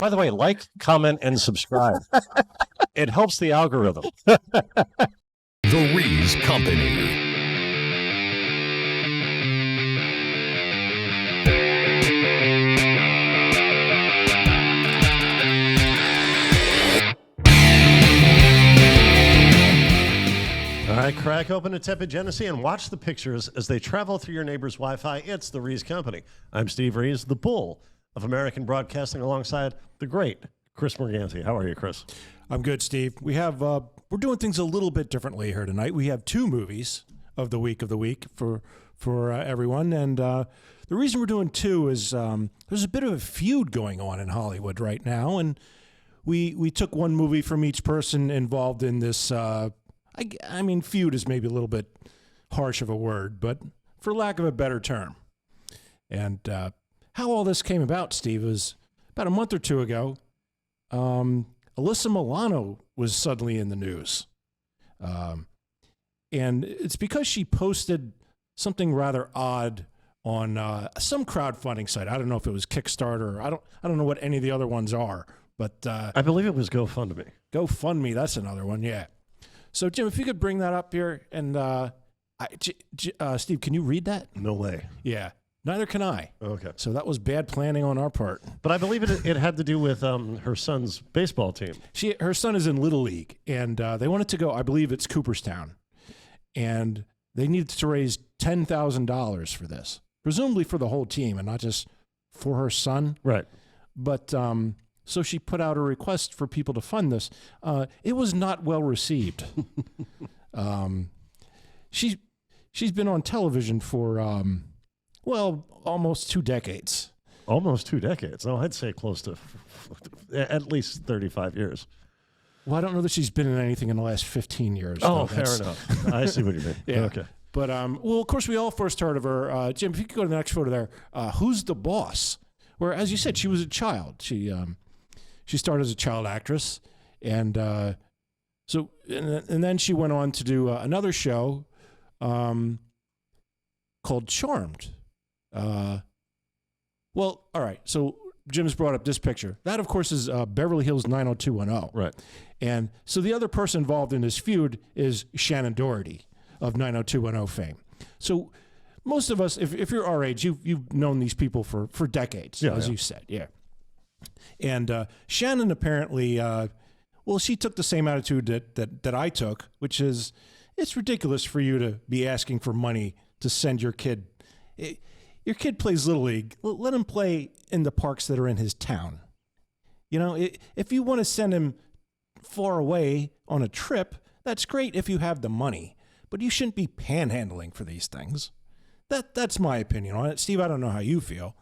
By the way, like, comment, and subscribe. It helps the algorithm. The Rees Company. All right, crack open a tepid Genesee and watch the pictures as they travel through your neighbor's Wi-Fi. It's the Rees Company. I'm Steve Rees, the bull of American broadcasting, alongside the great Chris Morganti. How are you, Chris? I'm good, Steve. We have we're doing things a little bit differently here tonight. We have two movies of the week for everyone, and the reason we're doing two is there's a bit of a feud going on in Hollywood right now, and we took one movie from each person involved in this. I mean, feud is maybe a little bit harsh of a word, but for lack of a better term. And how all this came about, Steve, was about a month or two ago. Alyssa Milano was suddenly in the news. And it's because she posted something rather odd on some crowdfunding site. I don't know if it was Kickstarter. I don't know what any of the other ones are, but I believe it was GoFundMe. GoFundMe, that's another one, yeah. So, Jim, if you could bring that up here, and Steve, can you read that? No way. Yeah, neither can I. Okay. So that was bad planning on our part. But I believe it had to do with her son's baseball team. Her son is in Little League, and they wanted to go, I believe it's Cooperstown, and they needed to raise $10,000 for this, presumably for the whole team and not just for her son. Right. But so she put out a request for people to fund this. It was not well received. She's been on television for, almost 2 decades. Almost 2 decades. No, I'd say close to at least 35 years. Well, I don't know that she's been in anything in the last 15 years. Oh, fair enough. I see what you mean. Yeah. Okay. But, of course, we all first heard of her. Jim, if you could go to the next photo there, Who's the Boss? Where, as you said, she was a child. She started as a child actress, and then she went on to do another show called Charmed. All right. So Jim's brought up this picture. That, of course, is Beverly Hills 90210. Right. And so the other person involved in this feud is Shannen Doherty of 90210 fame. So most of us, if you're our age, you've known these people for decades, as you said. Yeah. And Shannon apparently, she took the same attitude that I took, which is, it's ridiculous for you to be asking for money to send your kid. Your kid plays Little League. Let him play in the parks that are in his town. You know, if you want to send him far away on a trip, that's great if you have the money. But you shouldn't be panhandling for these things. That's my opinion on it. Steve, I don't know how you feel.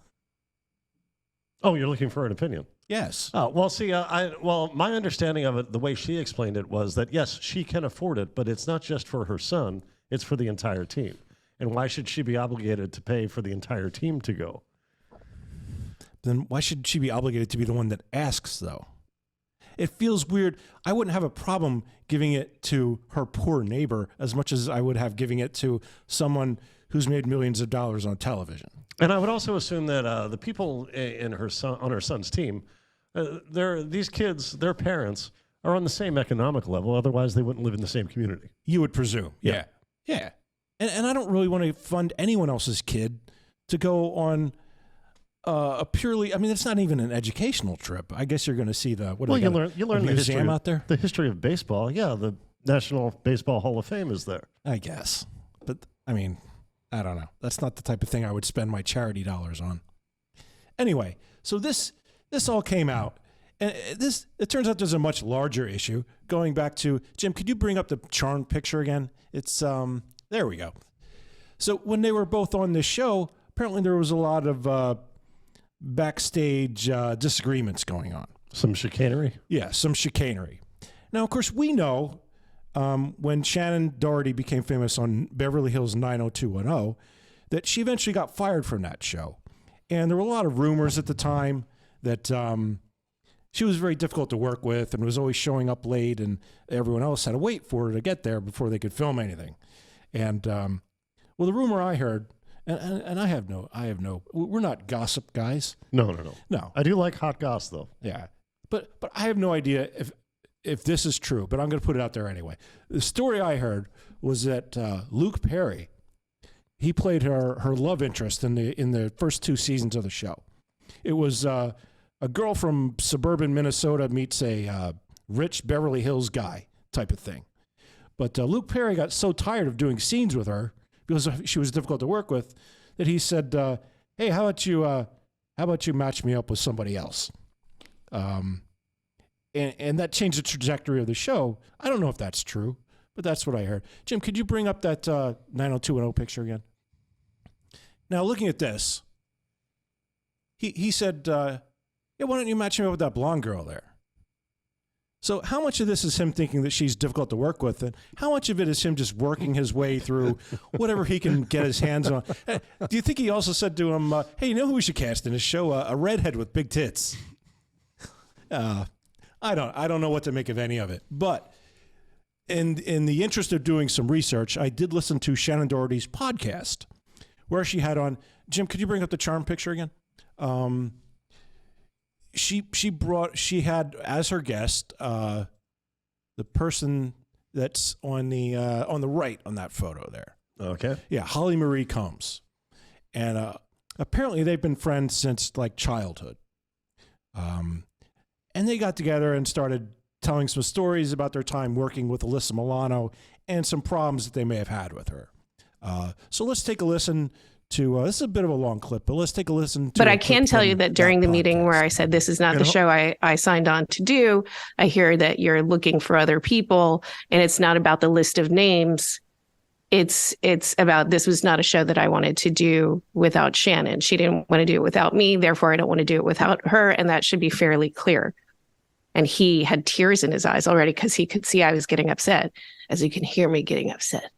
Oh, you're looking for an opinion? Yes. Oh, well, see, my understanding of it, the way she explained it was that, yes, she can afford it, but it's not just for her son, it's for the entire team. And why should she be obligated to pay for the entire team to go? Then why should she be obligated to be the one that asks, though? It feels weird. I wouldn't have a problem giving it to her poor neighbor as much as I would have giving it to someone who's made millions of dollars on television. And I would also assume that the people on her son's team, these kids, their parents, are on the same economic level. Otherwise, they wouldn't live in the same community. You would presume. Yeah. And I don't really want to fund anyone else's kid to go on a purely, I mean, it's not even an educational trip. I guess you're going to see the, you learn the history out there? The history of baseball. Yeah, the National Baseball Hall of Fame is there. I guess. But, I mean, I don't know. That's not the type of thing I would spend my charity dollars on. Anyway, so this all came out. And it turns out there's a much larger issue. Going back to, Jim, could you bring up the Charmed picture again? It's, there we go. So when they were both on this show, apparently there was a lot of backstage disagreements going on. Some chicanery? Yeah, some chicanery. Now, of course, we know when Shannen Doherty became famous on Beverly Hills 90210 that she eventually got fired from that show. And there were a lot of rumors at the time that she was very difficult to work with and was always showing up late, and everyone else had to wait for her to get there before they could film anything. And, well, the rumor I heard, And I have no. We're not gossip guys. No. No. I do like hot goss, though. Yeah, but I have no idea if this is true. But I'm going to put it out there anyway. The story I heard was that Luke Perry, he played her love interest in the first 2 seasons of the show. It was a girl from suburban Minnesota meets a rich Beverly Hills guy type of thing. But Luke Perry got so tired of doing scenes with her because she was difficult to work with that he said, "Hey, how about you match me up with somebody else?" And that changed the trajectory of the show. I don't know if that's true, but that's what I heard. Jim, could you bring up that 90210 picture again? Now, looking at this, he said, "Yeah, why don't you match me up with that blonde girl there?" So how much of this is him thinking that she's difficult to work with, and how much of it is him just working his way through whatever he can get his hands on? Do you think he also said to him, "Hey, you know who we should cast in this show? A redhead with big tits." I don't know what to make of any of it, but in the interest of doing some research, I did listen to Shannen Doherty's podcast, where she had on. Jim, could you bring up the charm picture again? She had as her guest the person that's on the right on that photo there. Okay. Yeah, Holly Marie Combs, and apparently they've been friends since like childhood. And they got together and started telling some stories about their time working with Alyssa Milano and some problems that they may have had with her. So let's take a listen to, this is a bit of a long clip, but let's take a listen to. But I can tell you that during the meeting where I said, this is not the show I signed on to do, I hear that you're looking for other people and it's not about the list of names. It's about, this was not a show that I wanted to do without Shannen. She didn't want to do it without me. Therefore, I don't want to do it without her. And that should be fairly clear. And he had tears in his eyes already because he could see I was getting upset, as you can hear me getting upset.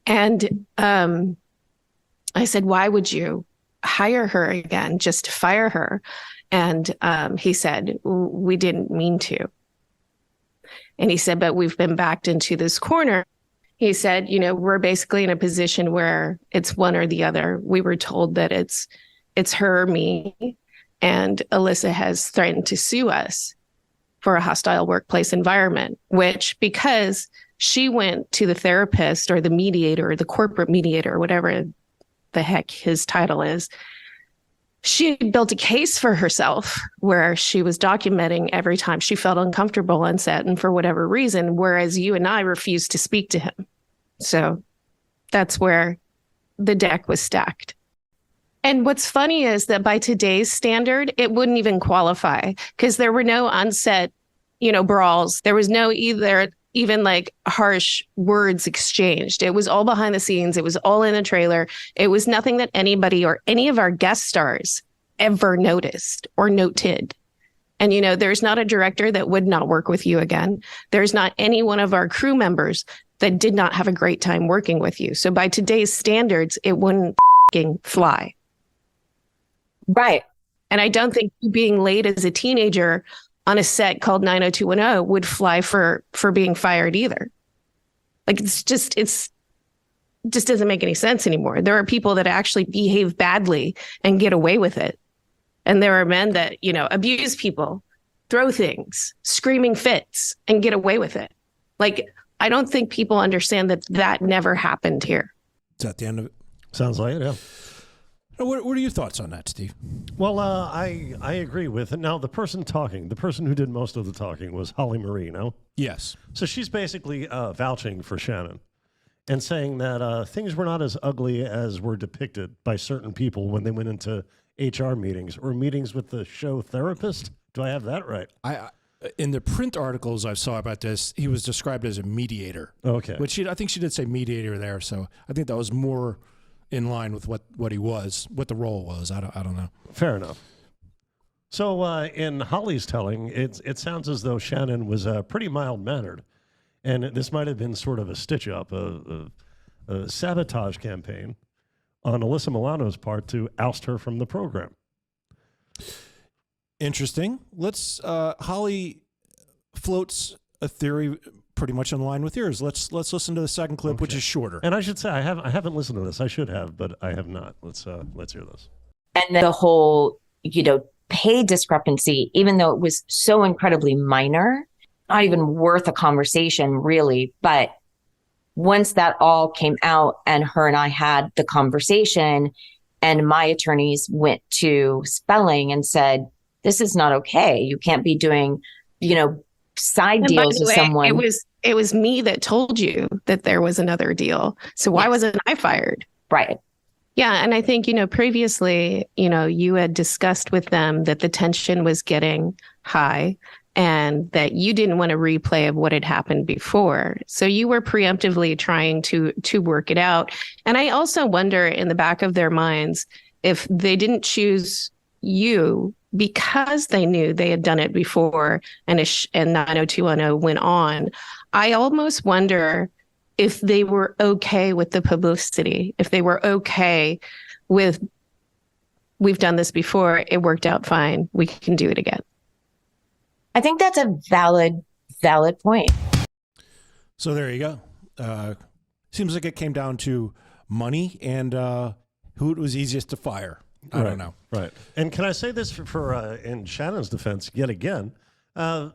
And I said, why would you hire her again, just to fire her? And he said, we didn't mean to. And he said, but we've been backed into this corner. He said, you know, we're basically in a position where it's one or the other. We were told that it's her or me, and Alyssa has threatened to sue us for a hostile workplace environment, which, because she went to the therapist or the mediator or the corporate mediator, whatever the heck his title is, she built a case for herself where she was documenting every time she felt uncomfortable on set and for whatever reason, whereas you and I refused to speak to him. So that's where the deck was stacked. And what's funny is that by today's standard, it wouldn't even qualify because there were no on-set, brawls. There was no even like harsh words exchanged. It was all behind the scenes. It was all in the trailer. It was nothing that anybody or any of our guest stars ever noticed or noted. And, there's not a director that would not work with you again. There's not any one of our crew members that did not have a great time working with you. So by today's standards, it wouldn't fly. Right. And I don't think being late as a teenager on a set called 90210 would fly for being fired either. Like, it just doesn't make any sense anymore. There are people that actually behave badly and get away with it. And there are men that, abuse people, throw things, screaming fits, and get away with it. Like, I don't think people understand that never happened here. Is that the end of it? Sounds like it, yeah. What are your thoughts on that, Steve? Well, I agree with it. Now, the person who did most of the talking was Holly Marie, no? Yes. So she's basically vouching for Shannen and saying that things were not as ugly as were depicted by certain people when they went into HR meetings or meetings with the show therapist. Do I have that right? In the print articles I saw about this, he was described as a mediator. Okay. Which I think she did say mediator there, so I think that was more in line with what the role was. I don't know. Fair enough. So in Holly's telling, it sounds as though Shannen was pretty mild-mannered, and this might have been sort of a stitch-up, a sabotage campaign on Alyssa Milano's part to oust her from the program. Interesting. Holly floats a theory pretty much in line with yours. Let's listen to the second clip, which is shorter. And I should say I haven't listened to this. I should have, but I have not. Let's hear this. And the whole, pay discrepancy, even though it was so incredibly minor, not even worth a conversation really. But once that all came out and her and I had the conversation and my attorneys went to Spelling and said, this is not okay. You can't be doing, side deals with someone. It was me that told you that there was another deal. So why wasn't I fired? Right. Yeah. And I think, previously, you had discussed with them that the tension was getting high and that you didn't want a replay of what had happened before. So you were preemptively trying to work it out. And I also wonder in the back of their minds if they didn't choose you because they knew they had done it before and 90210 went on. I almost wonder if they were okay with the publicity, if they were okay with, we've done this before, it worked out fine, we can do it again. I think that's a valid point. So there you go. Seems like it came down to money and who it was easiest to fire. I don't know. Right. And can I say this for in Shannen's defense yet again? It's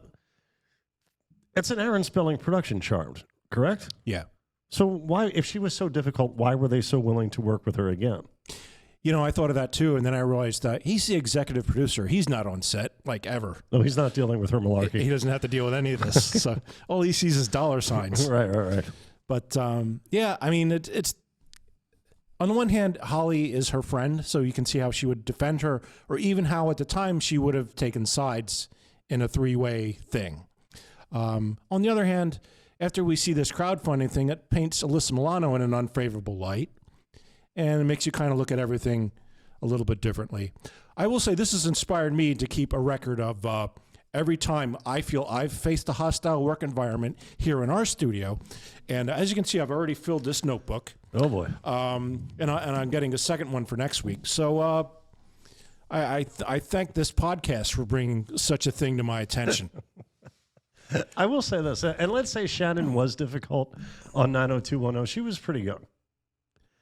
an Aaron Spelling production charge, correct? Yeah. So why, if she was so difficult, why were they so willing to work with her again? I thought of that too, and then I realized that he's the executive producer. He's not on set, like, ever. No, he's not dealing with her malarkey. He doesn't have to deal with any of this. So all he sees is dollar signs. Right. But yeah, I mean, it's on the one hand, Holly is her friend, so you can see how she would defend her, or even how at the time she would have taken sides in a three-way thing. On the other hand, after we see this crowdfunding thing, it paints Alyssa Milano in an unfavorable light, and it makes you kind of look at everything a little bit differently. I will say this has inspired me to keep a record of every time I feel I've faced a hostile work environment here in our studio. And as you can see, I've already filled this notebook. Oh, boy. And I'm getting a second one for next week. So I thank this podcast for bringing such a thing to my attention. I will say this, and let's say Shannen was difficult on 90210. She was pretty young.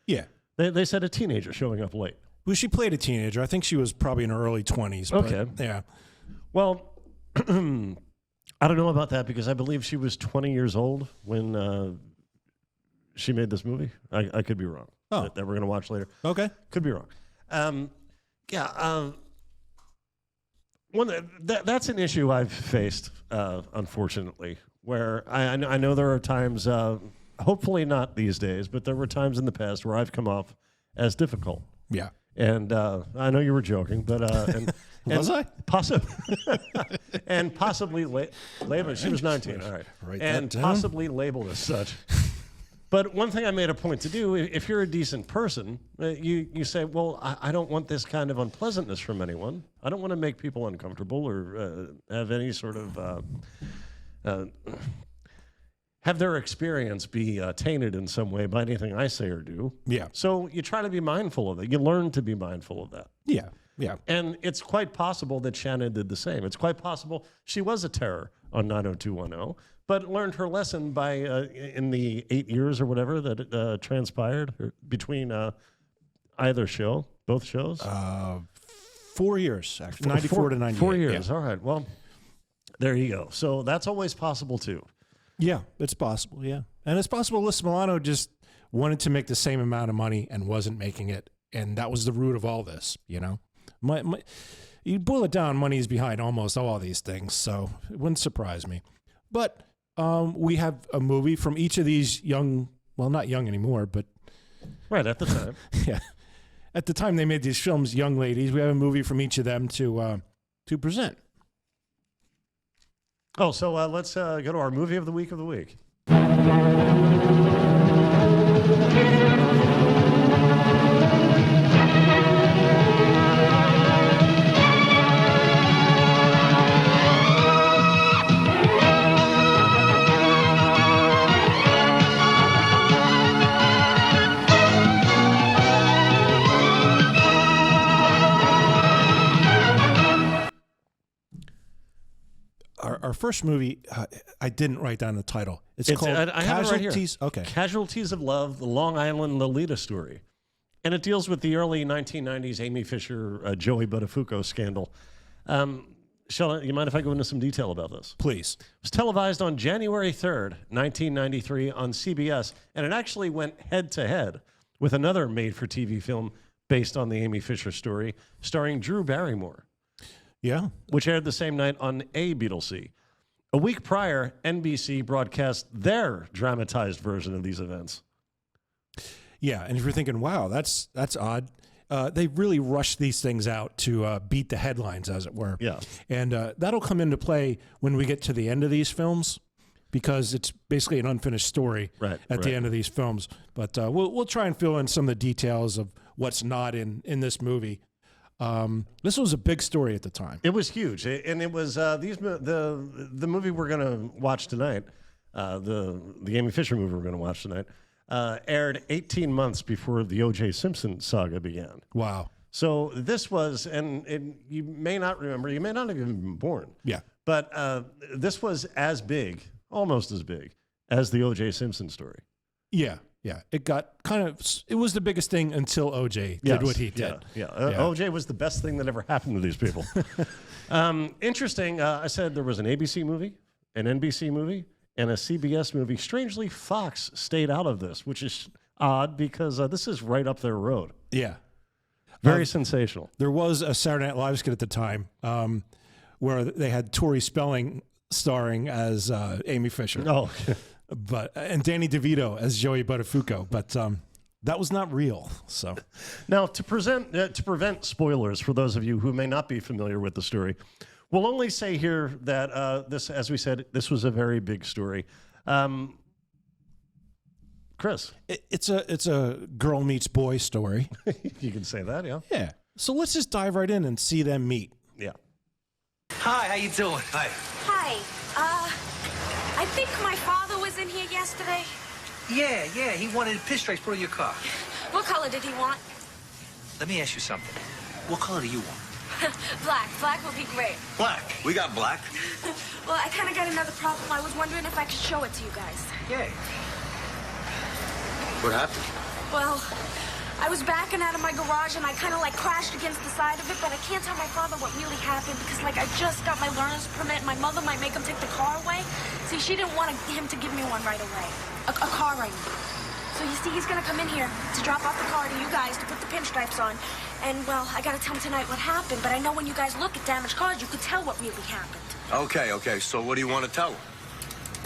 Yeah. They said a teenager showing up late. Well, she played a teenager. I think she was probably in her early 20s. Okay. Yeah. Well, I don't know about that because I believe she was 20 years old when she made this movie. I could be wrong. Oh. That we're going to watch later. Okay. Could be wrong. That's an issue I've faced, unfortunately, where I know there are times, hopefully not these days, but there were times in the past where I've come off as difficult. Yeah. And I know you were joking, but Was I? And possibly labeled. She was 19. All right. Write and that down. possibly labeled as such. But one thing I made a point to do, if you're a decent person, you say, well, I don't want this kind of unpleasantness from anyone. I don't want to make people uncomfortable or have any sort of have their experience be tainted in some way by anything I say or do. Yeah. So you try to be mindful of it. You learn to be mindful of that. Yeah. Yeah. And it's quite possible that Shannen did the same. It's quite possible she was a terror on 90210, but learned her lesson by in the 8 years or whatever that it, transpired between either show, both shows. 4 years, actually. 94 to 98. 4 years. Yeah. All right. Well, there you go. So that's always possible too. Yeah, it's possible, yeah. And it's possible Alyssa Milano just wanted to make the same amount of money and wasn't making it, and that was the root of all this, you know? You boil it down, money is behind almost all of these things, so it wouldn't surprise me. But we have a movie from each of these young, well, not young anymore, but... Right, at the time. Yeah. At the time they made these films, young ladies, we have a movie from each of them to present. Oh, so let's go to our movie of the week of the week. our first movie, I didn't write down the title. It's called I have it right here. Casualties. Okay. Casualties of Love, the Long Island Lolita story. And it deals with the early 1990s Amy Fisher, Joey Buttafuoco scandal. Shannen, you mind if I go into some detail about this? Please. It was televised on January 3rd, 1993 on CBS, and it actually went head-to-head with another made-for-TV film based on the Amy Fisher story, starring Drew Barrymore. Yeah. Which aired the same night on ABC. A week prior, NBC broadcast their dramatized version of these events. Yeah, and if you're thinking, wow, that's odd, they really rush these things out to beat the headlines, as it were. Yeah. And that'll come into play when we get to the end of these films, because it's basically an unfinished story at the end of these films. But we'll try and fill in some of the details of what's not in this movie. This was a big story at the time. It was huge, and it was the movie we're going to watch tonight, the Amy Fisher movie we're going to watch tonight, aired 18 months before the O.J. Simpson saga began. Wow. So this was, and you may not remember, you may not have even been born. Yeah. But this was as big, almost as big, as the O.J. Simpson story. Yeah. Yeah, it got it was the biggest thing until OJ did what he did. Yeah. OJ was the best thing that ever happened to these people. Interesting, I said there was an ABC movie, an NBC movie, and a CBS movie. Strangely, Fox stayed out of this, which is odd because this is right up their road. Yeah. Very sensational. There was a Saturday Night Live skit at the time where they had Tori Spelling starring as Amy Fisher. Oh, and Danny DeVito as Joey Buttafuoco, but that was not real. So now to prevent spoilers for those of you who may not be familiar with the story, we'll only say here that this, as we said, this was a very big story. Chris, it's a girl meets boy story. You can say that, yeah. Yeah. So let's just dive right in and see them meet. Yeah. Hi, how you doing? Hi. Hi. I think my father was in here yesterday. Yeah, he wanted pinstripes put on your car. What color did he want? Let me ask you something. What color do you want? Black. Black would be great. Black. We got black. Well, I kind of got another problem. I was wondering if I could show it to you guys. Yeah. What happened? Well, I was backing out of my garage and I kind of like crashed against the side of it, but I can't tell my father what really happened because like I just got my learner's permit and my mother might make him take the car away. See, she didn't want him to give me one right away. A car right now. So you see, he's gonna come in here to drop off the car to you guys to put the pinstripes on. And well, I gotta tell him tonight what happened, but I know when you guys look at damaged cars, you could tell what really happened. Okay, so what do you want to tell him?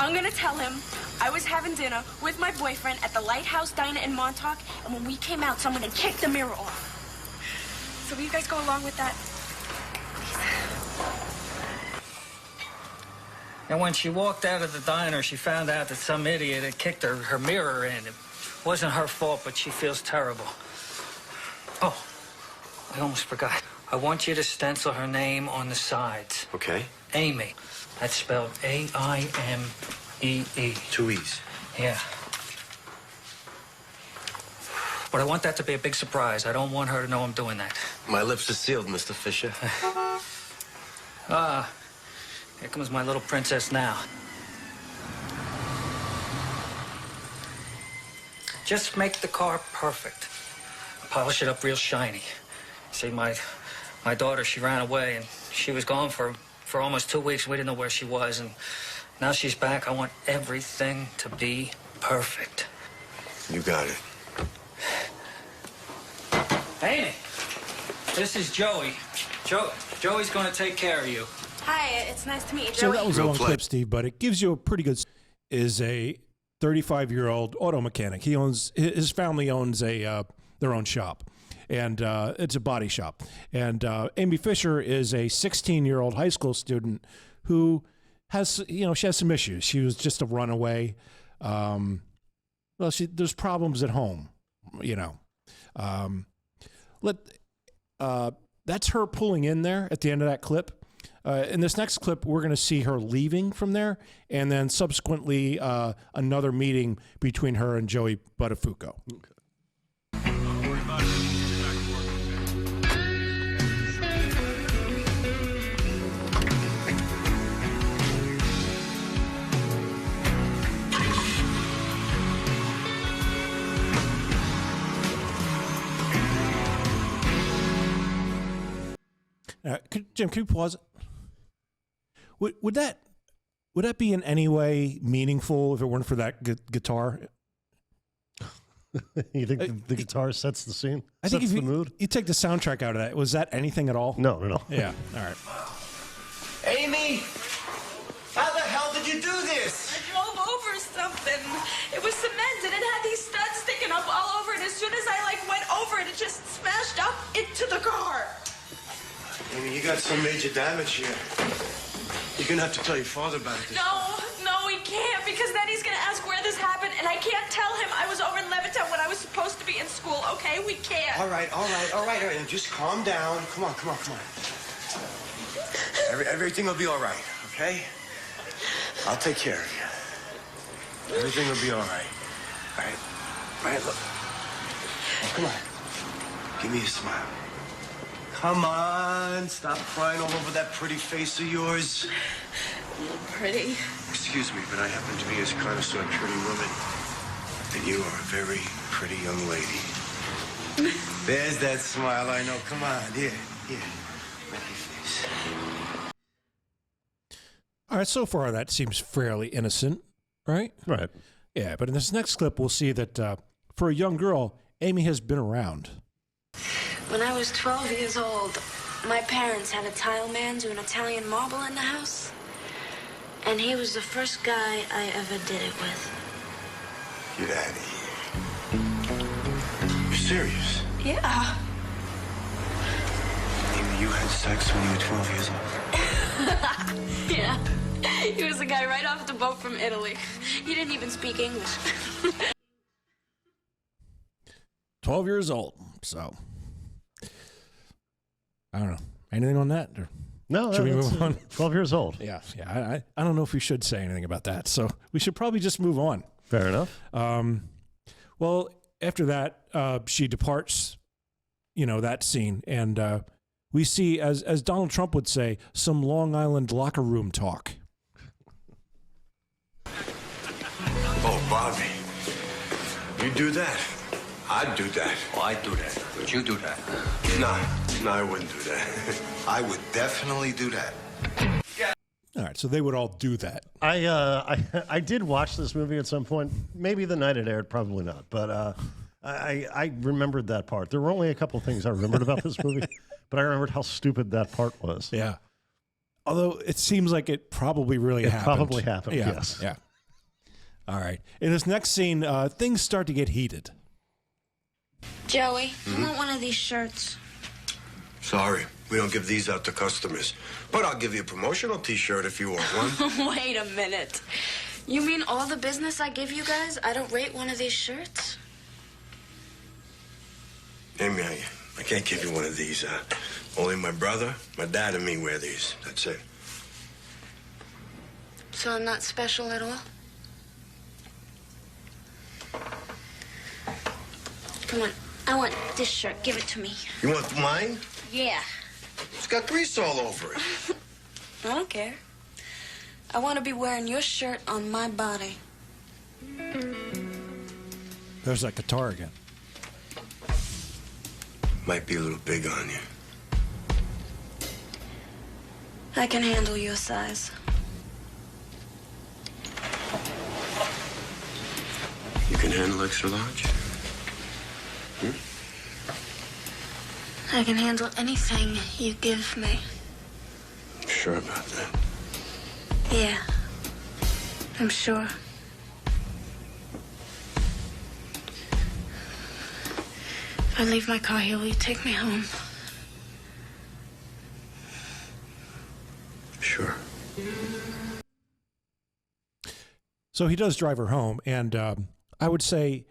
I'm gonna tell him I was having dinner with my boyfriend at the Lighthouse Diner in Montauk, and when we came out, someone had kicked the mirror off. So will you guys go along with that? And when she walked out of the diner, she found out that some idiot had kicked her mirror in. It wasn't her fault, but she feels terrible. Oh, I almost forgot. I want you to stencil her name on the sides. Okay. Amy. That's spelled A-I-M-E-E. 2 E's. Yeah. But I want that to be a big surprise. I don't want her to know I'm doing that. My lips are sealed, Mr. Fisher. Here comes my little princess now. Just make the car perfect. Polish it up real shiny. See, my daughter, she ran away, and she was gone for almost 2 weeks. We didn't know where she was, and now she's back. I want everything to be perfect. You got it. Amy, this is Joey. Joey's going to take care of you. Hi, it's nice to meet you, Joey. So that was a Real long play. clip, Steve, but it gives you a pretty good. Is a 35-year-old auto mechanic. He owns his family owns their own shop, and it's a body shop. And Amy Fisher is a 16-year-old high school student who has she has some issues. She was just a runaway. There's problems at home, That's her pulling in there at the end of that clip. In this next clip, we're going to see her leaving from there, and then subsequently another meeting between her and Joey Buttafuoco. Okay. Jim, can you pause it? Would that be in any way meaningful if it weren't for that guitar? You think the guitar sets the scene? I think if the mood? you take the soundtrack out of that, was that anything at all? No. Yeah. All right. Amy, how the hell did you do this? I drove over something. It was cement and it had these studs sticking up all over it. As soon as I went over it, it just smashed up into the car. Amy, you got some major damage here. You're gonna have to tell your father about this. No, we can't, because then he's gonna ask where this happened, and I can't tell him I was over in Levittown when I was supposed to be in school, okay? We can't. All right. Just calm down. Come on. Everything will be all right, okay? I'll take care of you. Everything will be all right. All right, look. Come on. Give me a smile. Come on. Stop crying all over that pretty face of yours. Pretty. Excuse me, but I happen to be as connoisseur of pretty woman. And you are a very pretty young lady. There's that smile I know. Come on, here. Make your face. All right, so far that seems fairly innocent, right? Right. Yeah, but in this next clip, we'll see that for a young girl, Amy has been around. When I was 12 years old, my parents had a tile man do an Italian marble in the house. And he was the first guy I ever did it with. Get out of here. You're serious? Yeah. Amy, you had sex when you were 12 years old? Yeah. He was a guy right off the boat from Italy. He didn't even speak English. 12 years old, so I don't know. Anything on that? Or No, should we move on? 12 years old. Yeah. I don't know if we should say anything about that, so we should probably just move on. Fair enough. Well, after that, she departs, that scene, and we see, as Donald Trump would say, some Long Island locker room talk. Oh, Bobby. You do that? I'd do that. Oh, I'd do that. Would you do that? No, I wouldn't do that. I would definitely do that. All right, so they would all do that. I did watch this movie at some point. Maybe the night it aired, probably not. But I remembered that part. There were only a couple of things I remembered about this movie, but I remembered how stupid that part was. Yeah. Although it seems like it probably really happened. Probably happened, yeah. yes. Yeah. All right. In this next scene, things start to get heated. Joey, I want one of these shirts. Sorry, we don't give these out to customers. But I'll give you a promotional T-shirt if you want one. Wait a minute. You mean all the business I give you guys, I don't rate one of these shirts? Amy, I can't give you one of these. Only my brother, my dad, and me wear these. That's it. So I'm not special at all? Come on, I want this shirt. Give it to me. You want mine? Yeah. It's got grease all over it. I don't care. I want to be wearing your shirt on my body. There's that guitar again. Might be a little big on you. I can handle your size. You can handle extra large? I can handle anything you give me. Sure about that? Yeah, I'm sure. If I leave my car here, will you take me home? Sure. So he does drive her home, and I would say,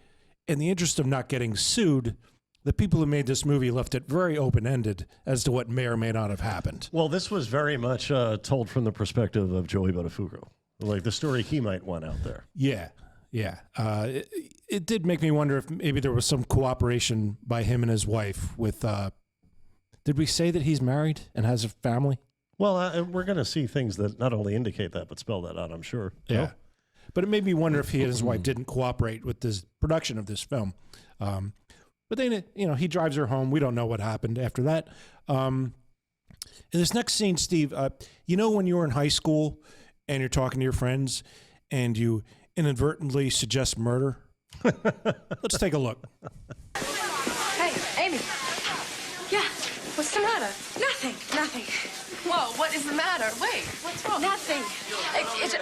in the interest of not getting sued, the people who made this movie left it very open-ended as to what may or may not have happened. Well, this was very much told from the perspective of Joey Buttafuoco, like the story he might want out there. Yeah. It did make me wonder if maybe there was some cooperation by him and his wife with, did we say that he's married and has a family? Well, we're going to see things that not only indicate that, but spell that out, I'm sure. Yeah. No? But it made me wonder if he and his wife didn't cooperate with this production of this film. But then, he drives her home. We don't know what happened after that. In this next scene, Steve, you know when you were in high school and you're talking to your friends and you inadvertently suggest murder? Let's take a look. Hey, Amy. Yeah, what's the matter? Nothing. Whoa, what is the matter? Wait, what's wrong? Nothing.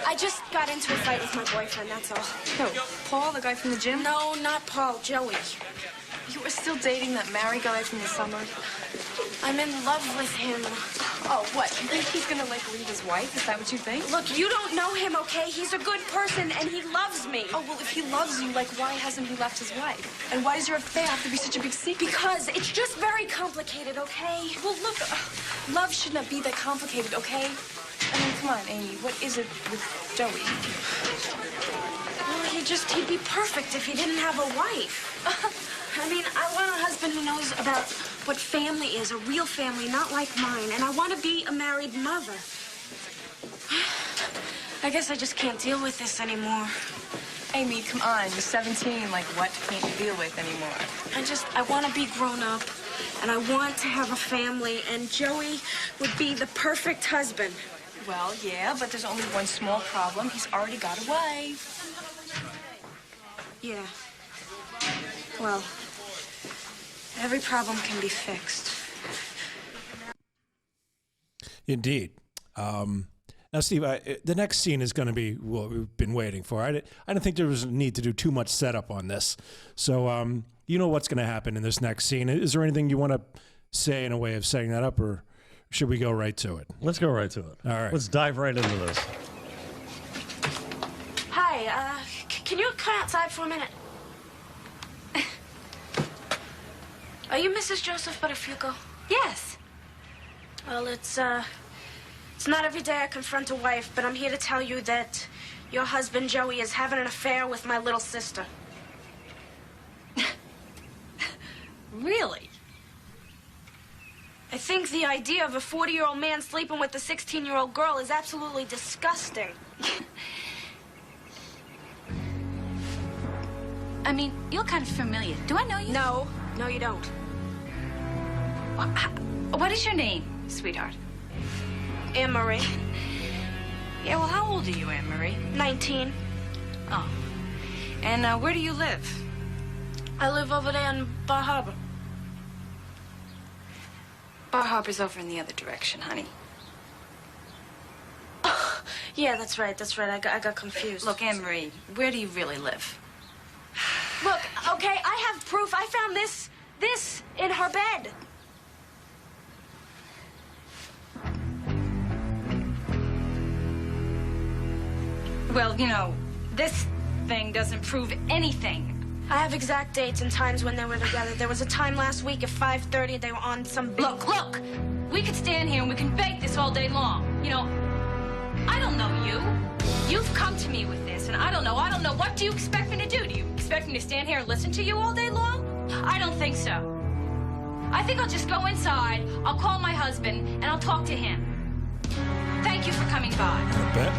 I just got into a fight with my boyfriend, that's all. Who? Paul, the guy from the gym? No, not Paul, Joey. You were still dating that married guy from the summer? I'm in love with him. Oh, what? You think he's gonna, like, leave his wife? Is that what you think? Look, you don't know him, okay? He's a good person, and he loves me. Oh, well, if he loves you, like, why hasn't he left his wife? And why does your affair have to be such a big secret? Because it's just very complicated, okay? Well, look, love shouldn't be that complicated, okay? I mean, come on, Amy, what is it with Joey? Well, he'd be perfect if he didn't have a wife. I mean, I want a husband who knows about what family is, a real family, not like mine. And I want to be a married mother. I guess I just can't deal with this anymore. Amy, come on, you're 17. Like, what can't you deal with anymore? I want to be grown up, and I want to have a family, and Joey would be the perfect husband. Well, yeah, but there's only one small problem. He's already got a wife. Yeah. Well, every problem can be fixed. Indeed. Now, Steve, the next scene is going to be what we've been waiting for. I don't think there was a need to do too much setup on this. So you know what's going to happen in this next scene. Is there anything you want to say in a way of setting that up, or should we go right to it? Let's go right to it. All right. Let's dive right into this. Hi, can you come outside for a minute? Are you Mrs. Joseph Buttafuoco? Yes. Well, it's not every day I confront a wife, but I'm here to tell you that your husband, Joey, is having an affair with my little sister. Really? I think the idea of a 40-year-old man sleeping with a 16-year-old girl is absolutely disgusting. I mean, you look kind of familiar. Do I know you? No, you don't. What is your name, sweetheart? Anne-Marie. Yeah, well, how old are you, Anne-Marie? 19. Oh. And where do you live? I live over there in Bar Harbor. Bar Harbor's over in the other direction, honey. Yeah, that's right. I got confused. Look, Anne-Marie, where do you really live? Look, okay, I have proof. I found this in her bed. Well, you know, this thing doesn't prove anything. I have exact dates and times when they were together. There was a time last week at 5:30. They were on some big... Look! We could stand here and we can bake this all day long. You know, I don't know you. You've come to me with this, and I don't know. What do you expect me to do? Do you expect me to stand here and listen to you all day long? I don't think so. I think I'll just go inside, I'll call my husband, and I'll talk to him. Thank you for coming by. I bet.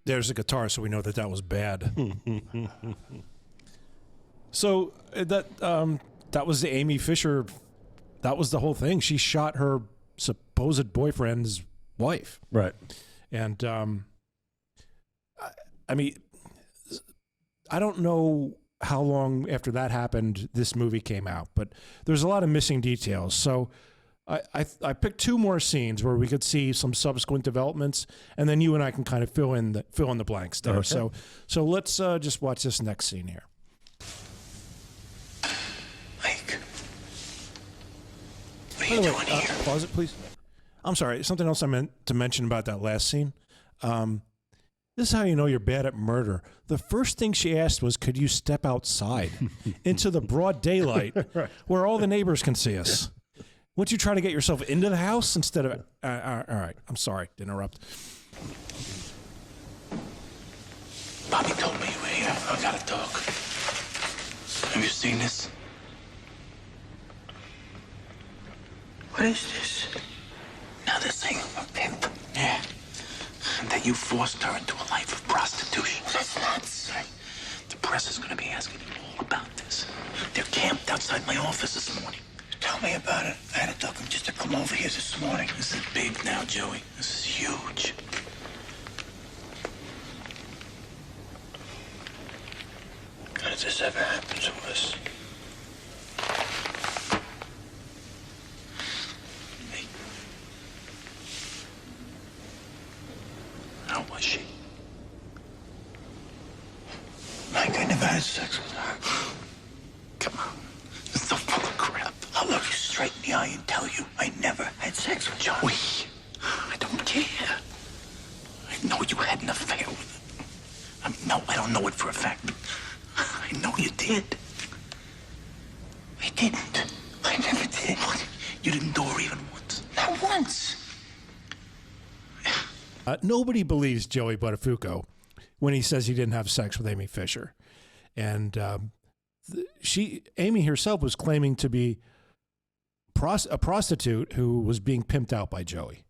There's a guitar, so we know that was bad. So that was the Amy Fisher. That was the whole thing. She shot her supposed boyfriend's wife. Right. And I mean, I don't know how long after that happened this movie came out, but there's a lot of missing details. So I picked two more scenes where we could see some subsequent developments, and then you and I can kind of fill in the blanks there. Okay. So let's just watch this next scene here. Mike. What are By you the doing way, here? pause it, please. I'm sorry. Something else I meant to mention about that last scene. This is how you know you're bad at murder. The first thing she asked was, could you step outside into the broad daylight Right. where all the neighbors can see us? Wouldn't you try to get yourself into the house instead of... all right. I'm sorry to interrupt. Bobby told me you were here. I gotta talk. Have you seen this? What is this? You forced her into a life of prostitution. That's nuts. Right. The press is going to be asking you all about this. They're camped outside my office this morning. Tell me about it. I had to tell them just to come over here this morning. This is big now, Joey. This is huge. How did this ever happen to us? Hey. How was she? Mike, I never had sex with her. Come on. It's so full of crap. I'll look you straight in the eye and tell you I never had sex with Joey. I don't care. I know you had an affair with her. I mean, no, I don't know it for a fact, but I know you did. I didn't. I never did. You didn't do her even once. Not once. Nobody believes Joey Buttafuoco when he says he didn't have sex with Amy Fisher. And Amy herself was claiming to be a prostitute who was being pimped out by Joey.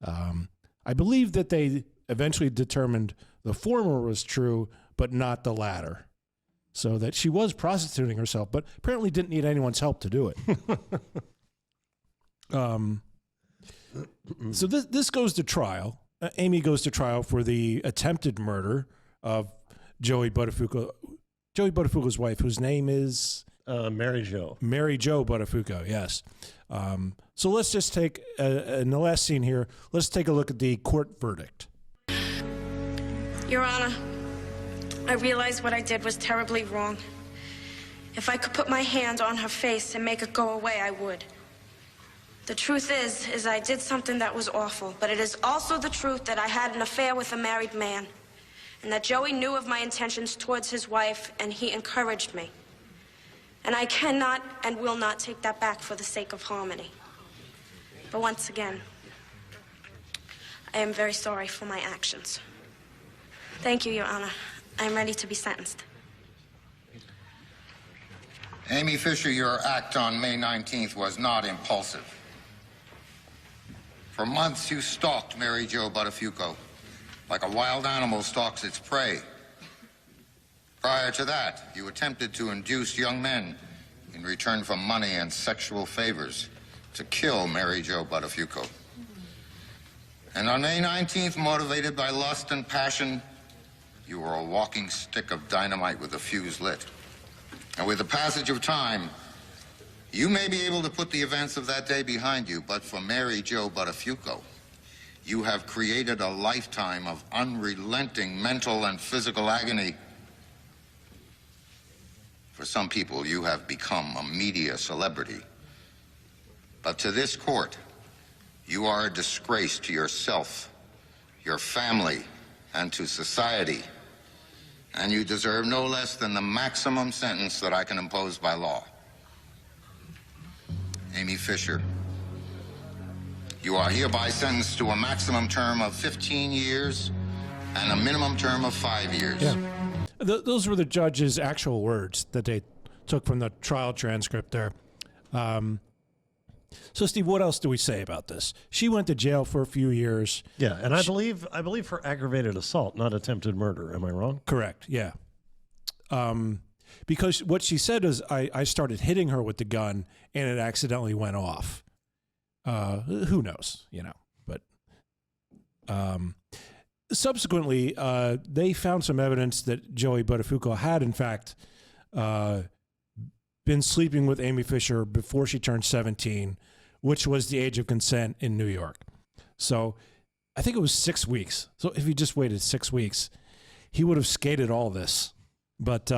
I believe that they eventually determined the former was true, but not the latter. So that she was prostituting herself, but apparently didn't need anyone's help to do it. So this goes to trial. Amy goes to trial for the attempted murder of Joey Buttafuoco, Joey Buttafuoco's wife, whose name is Mary Jo. Mary Jo Buttafuoco, yes. So let's just take, in the last scene here, let's take a look at the court verdict. Your Honor, I realize what I did was terribly wrong. If I could put my hand on her face and make it go away, I would. The truth is I did something that was awful, but it is also the truth that I had an affair with a married man, and that Joey knew of my intentions towards his wife, and he encouraged me. And I cannot and will not take that back for the sake of harmony. But once again, I am very sorry for my actions. Thank you, Your Honor. I am ready to be sentenced. Amy Fisher, your act on May 19th was not impulsive. For months, you stalked Mary Jo Buttafuoco like a wild animal stalks its prey. Prior to that, you attempted to induce young men in return for money and sexual favors to kill Mary Jo Buttafuoco. And on May 19th, motivated by lust and passion, you were a walking stick of dynamite with a fuse lit. And with the passage of time, you may be able to put the events of that day behind you, but for Mary Jo Buttafuoco, you have created a lifetime of unrelenting mental and physical agony. For some people, you have become a media celebrity. But to this court, you are a disgrace to yourself, your family, and to society. And you deserve no less than the maximum sentence that I can impose by law. Amy Fisher, you are hereby sentenced to a maximum term of 15 years and a minimum term of 5 years. Yeah. Those were the judge's actual words that they took from the trial transcript there. So, Steve, what else do we say about this? She went to jail for a few years. Yeah, and I believe for aggravated assault, not attempted murder. Am I wrong? Correct, yeah. Because what she said is, I started hitting her with the gun, and it accidentally went off. Who knows, But subsequently, they found some evidence that Joey Buttafuoco had, in fact, been sleeping with Amy Fisher before she turned 17, which was the age of consent in New York. So I think it was 6 weeks. So if he just waited 6 weeks, he would have skated all this. But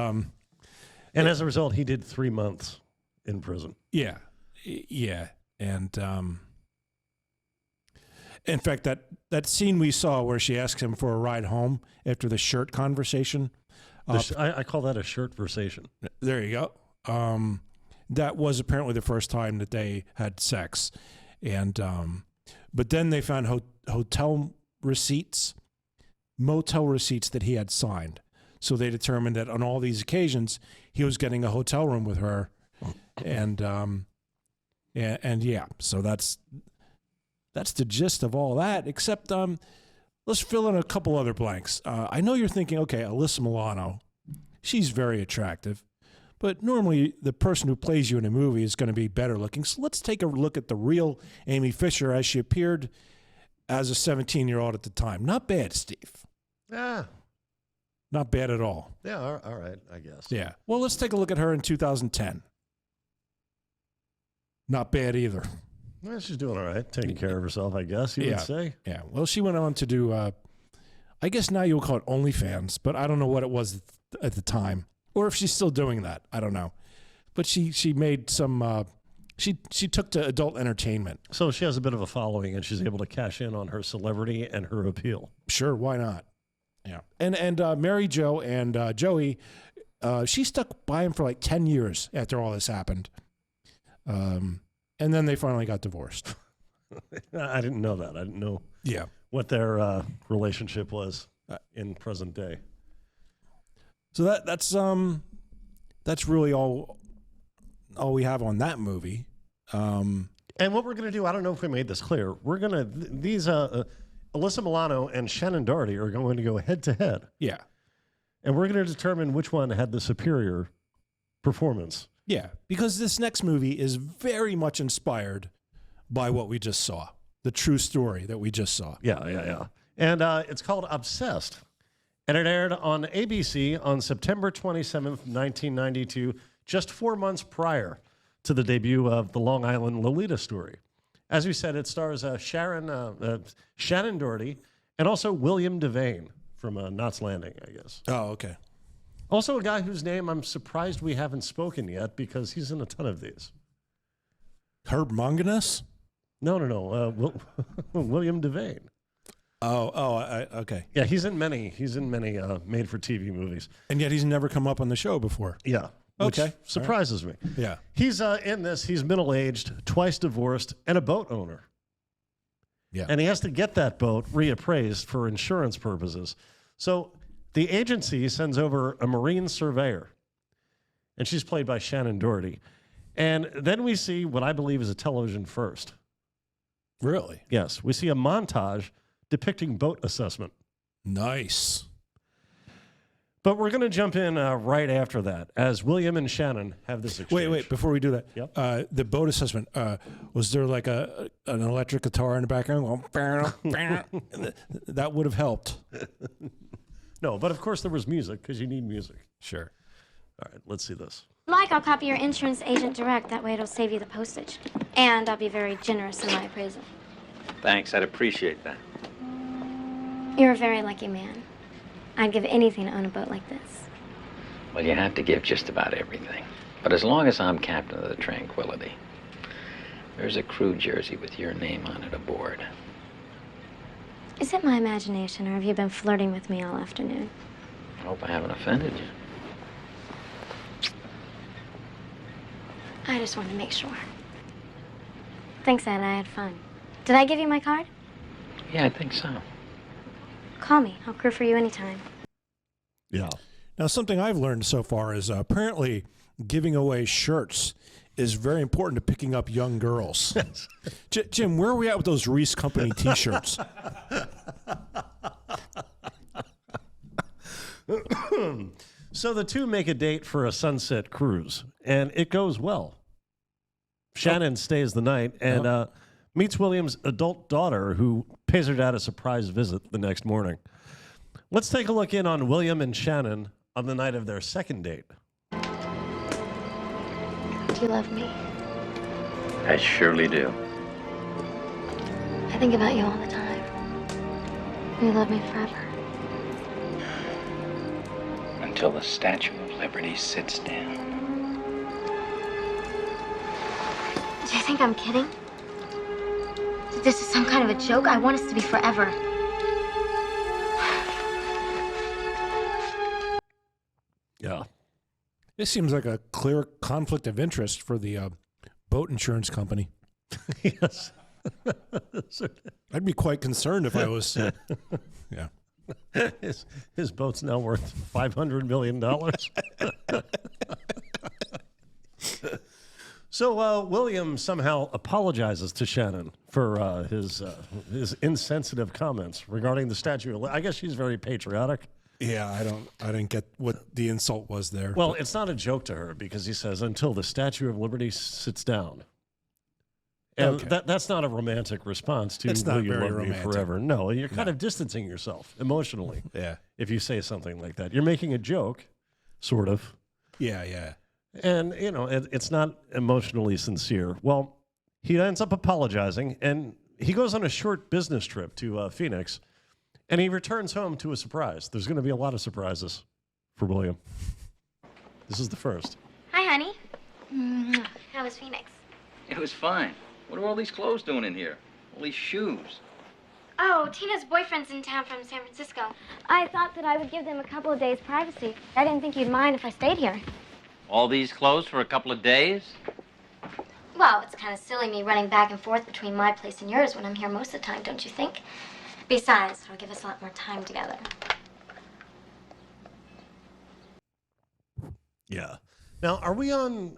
and as a result, he did 3 months in prison. Yeah, and in fact, that scene we saw where she asked him for a ride home after the shirt conversation. I call that a shirt-versation. There you go. That was apparently the first time that they had sex, and but then they found motel receipts that he had signed. So they determined that on all these occasions he was getting a hotel room with her, and yeah. So that's the gist of all that. Except let's fill in a couple other blanks. I know you're thinking, okay, Alyssa Milano, she's very attractive, but normally the person who plays you in a movie is going to be better looking. So let's take a look at the real Amy Fisher as she appeared as a 17-year-old at the time. Not bad, Steve. Yeah. Not bad at all. Yeah, all right, I guess. Yeah. Well, let's take a look at her in 2010. Not bad either. Well, she's doing all right, taking care of herself, I guess you would say. Yeah. Well, she went on to do, I guess now you'll call it OnlyFans, but I don't know what it was at the time, or if she's still doing that. I don't know. But she made some. She took to adult entertainment. So she has a bit of a following, and she's able to cash in on her celebrity and her appeal. Sure, why not? Yeah. And Mary Jo and Joey, she stuck by him for like 10 years after all this happened. And then they finally got divorced. I didn't know that. I didn't know what their relationship was in present day. So that's really all we have on that movie. And what we're going to do, I don't know if we made this clear. We're going to these Alyssa Milano and Shannen Doherty are going to go head to head. Yeah. And we're going to determine which one had the superior performance. Yeah, because this next movie is very much inspired by what we just saw, the true story that we just saw. Yeah. And it's called Obsessed. And it aired on ABC on September 27th, 1992, just 4 months prior to the debut of the Long Island Lolita story. As we said, it stars Shannen Doherty and also William Devane from Knots Landing, I guess. Oh, okay. Also a guy whose name I'm surprised we haven't spoken yet because he's in a ton of these. Herb Manganus? No. William Devane. Okay. Yeah, he's in many made-for-TV movies. And yet he's never come up on the show before. Yeah. Which surprises me. Yeah. He's in this. He's middle-aged, twice divorced, and a boat owner. Yeah. And he has to get that boat reappraised for insurance purposes. So the agency sends over a marine surveyor, and she's played by Shannen Doherty. And then we see what I believe is a television first. Really? Yes. We see a montage depicting boat assessment. Nice. But we're going to jump in right after that as William and Shannen have this exchange. Wait, before we do that. Yep. The boat assessment, was there like an electric guitar in the background? That would have helped. No, but of course there was music because you need music. Sure. All right, let's see this. Like, I'll copy your insurance agent direct. That way it'll save you the postage. And I'll be very generous in my appraisal. Thanks, I'd appreciate that. You're a very lucky man. I'd give anything to own a boat like this. Well, you have to give just about everything. But as long as I'm captain of the Tranquility, there's a crew jersey with your name on it aboard. Is it my imagination, or have you been flirting with me all afternoon? I hope I haven't offended you. I just wanted to make sure. Thanks, Ed. I had fun. Did I give you my card? Yeah, I think so. Call me. I'll crew for you anytime. Yeah. Now, something I've learned so far is apparently giving away shirts is very important to picking up young girls. Jim, where are we at with those Reese Company T-shirts? So the two make a date for a sunset cruise, and it goes well. Shannen stays the night and meets William's adult daughter, who pays her dad a surprise visit the next morning. Let's take a look in on William and Shannen on the night of their second date. Do you love me? I surely do. I think about you all the time. Will you love me forever? Until the Statue of Liberty sits down. Do you think I'm kidding? This is some kind of a joke? I want us to be forever. Yeah. This seems like a clear conflict of interest for the boat insurance company. Yes. I'd be quite concerned if I was. Yeah. His boat's now worth $500 million. So William somehow apologizes to Shannen for his insensitive comments regarding the Statue of Liberty. I guess she's very patriotic. Yeah, I didn't get what the insult was there. Well, it's not a joke to her because he says, until the Statue of Liberty sits down. And that's not a romantic response to It's not will you very love romantic. me forever. No, you're kind of distancing yourself emotionally. Yeah. If you say something like that. You're making a joke, sort of. Yeah. And, it's not emotionally sincere. Well, he ends up apologizing, and he goes on a short business trip to Phoenix, and he returns home to a surprise. There's going to be a lot of surprises for William. This is the first. Hi, honey. How was Phoenix? It was fine. What are all these clothes doing in here? All these shoes. Oh, Tina's boyfriend's in town from San Francisco. I thought that I would give them a couple of days' privacy. I didn't think you'd mind if I stayed here. All these clothes for a couple of days? Well, it's kind of silly me running back and forth between my place and yours when I'm here most of the time, don't you think? Besides, it'll give us a lot more time together. Yeah. Now, are we on